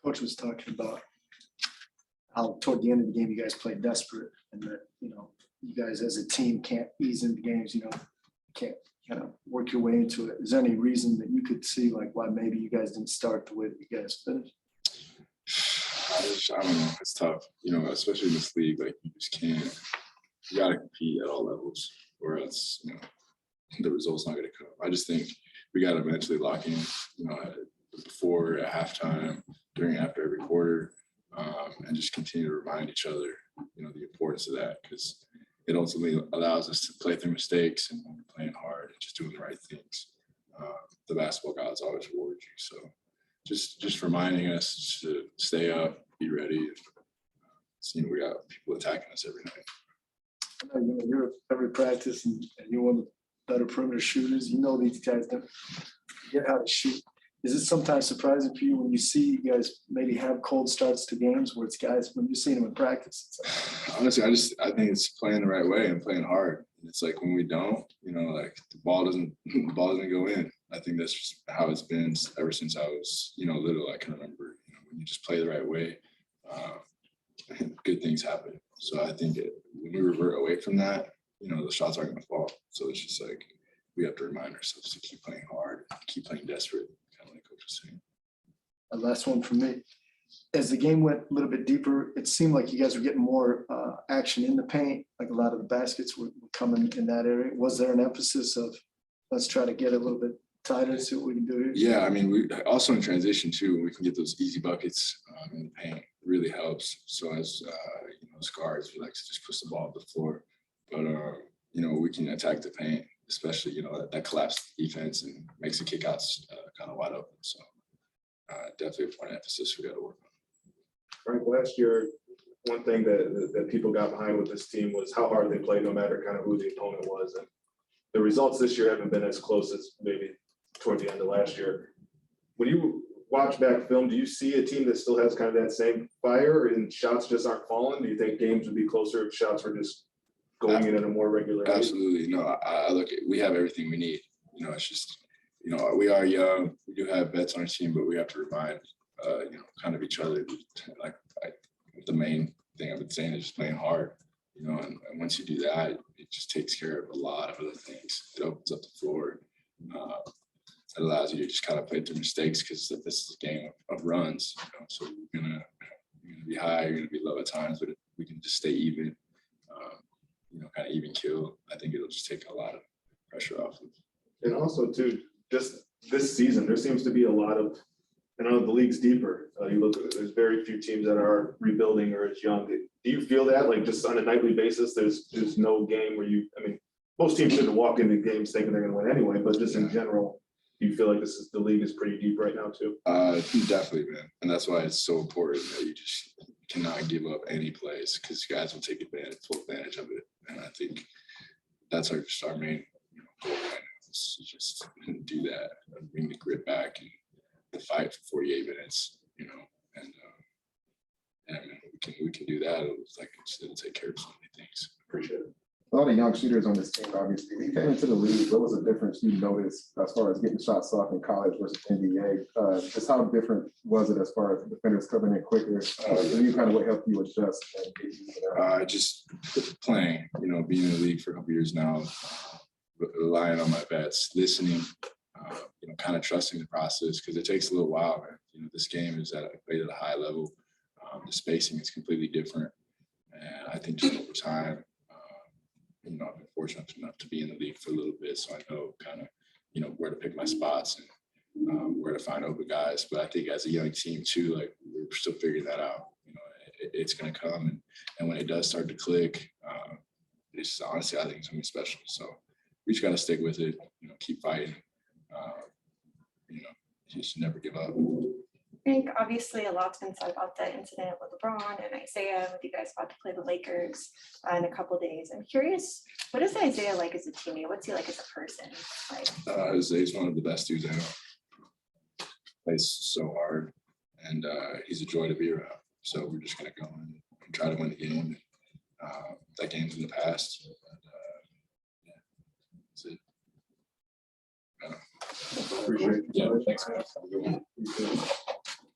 Coach was talking about how toward the end of the game, you guys played desperate and that, you know, you guys as a team can't ease into games, you know, can't kind of work your way into it. Is there any reason that you could see like why maybe you guys didn't start the way that you guys finished? I don't know. It's tough, you know, especially in this league. Like you just can't. You got to compete at all levels, or else you know the result's not going to come. I just think we got to eventually lock in. You know, before, at halftime, during, after every quarter, and just continue to remind each other, you know, the importance of that because it ultimately allows us to play through mistakes and when we're playing hard and just doing the right things. The basketball gods always reward you. So just reminding us to stay up, be ready. And, seeing we got people attacking us every night. I know you're at every practice and you're one of the better perimeter shooters. You know these guys don't forget how to shoot. Is it sometimes surprising for you when you see you guys maybe have cold starts to games where it's guys when you're seeing them in practice? It's like, honestly, I think it's playing the right way and playing hard. And it's like when we don't, you know, like the ball doesn't go in. I think that's just how it's been ever since I was, you know, little. I can remember, you know, when you just play the right way, good things happen. So I think when we revert away from that, you know, the shots aren't going to fall. So it's just like we have to remind ourselves to keep playing hard, keep playing desperate, kind of like Coach was saying. last one from me. As the game went a little bit deeper, it seemed like you guys were getting more action in the paint, like a lot of the baskets were coming in that area. Was there an emphasis of let's try to get a little bit tighter, see what we can do here? Yeah, I mean, we also in transition too, we can get those easy buckets in the paint. Really helps. So as you know, as guards, we like to just push the ball up the floor, but you know, we can attack the paint, especially you know that collapsed defense and makes the kickouts kind of wide open. So definitely a point of emphasis we got to work on. Frank, last year, one thing that people got behind with this team was how hard they played, no matter kind of who the opponent was. And the results this year haven't been as close as maybe toward the end of last year. When you watch back film, do you see a team that still has kind of that same fire and shots just aren't falling? Do you think games would be closer if shots were just going in at a more regular rate? Absolutely. No, I look at, we have everything we need. You know, it's just, you know, we are young. We do have vets on our team, but we have to remind, you know, kind of each other. Like the main thing I've been saying is just playing hard, you know, and once you do that, it just takes care of a lot of other things. It opens up the floor. It allows you to just kind of play through mistakes because this is a game of runs, you know, so you're gonna be high, you're gonna be low at times, but if we can just stay even, you know, kind of even kill, I think it'll just take a lot of pressure off of. And also too, just this season, there seems to be a lot of, I know the league's deeper. You look at there's very few teams that are rebuilding or as young. Do you feel that like just on a nightly basis, there's no game where you, I mean, most teams shouldn't walk into games thinking they're gonna win anyway, but just in general, do you feel like the league is pretty deep right now too? Definitely, man. And that's why it's so important that you just cannot give up any plays because guys will take full advantage of it. And I think that's just our main goal right now is to just do that, and bring the grit back and the fight for 48 minutes, you know, and yeah, man, we can do that. It'll take care of so many things. Appreciate it. A lot of young shooters on this team, obviously. When you came into the league, what was the difference you noticed as far as getting shots off in college versus NBA? Just how different was it as far as defenders coming in quicker? You kind of what helped you adjust and get used to that? Just playing, you know, being in the league for a couple years now, relying on my vets, listening, you know, kind of trusting the process because it takes a little while, man. You know, this game is played at a high level. The spacing is completely different. And I think just over time, you know, I've been fortunate enough to be in the league for a little bit, so I know kind of, you know, where to pick my spots and where to find open guys. But I think as a young team too, like we're still figuring that out. You know, it's going to come, and when it does start to click, it's honestly I think it's going to be special. So we just got to stick with it. You know, keep fighting. You know, just never give up. I think obviously a lot's been said about the incident with LeBron and Isaiah, with you guys about to play the Lakers in a couple of days. I'm curious, what is Isaiah like as a teammate? What's he like as a person? Like, Isaiah's one of the best dudes I know. Plays so hard, and he's a joy to be around. So we're just gonna go and try to win the game. That game's in the past. And, yeah, that's it. Appreciate it. Yeah, thanks, man. Have a good one.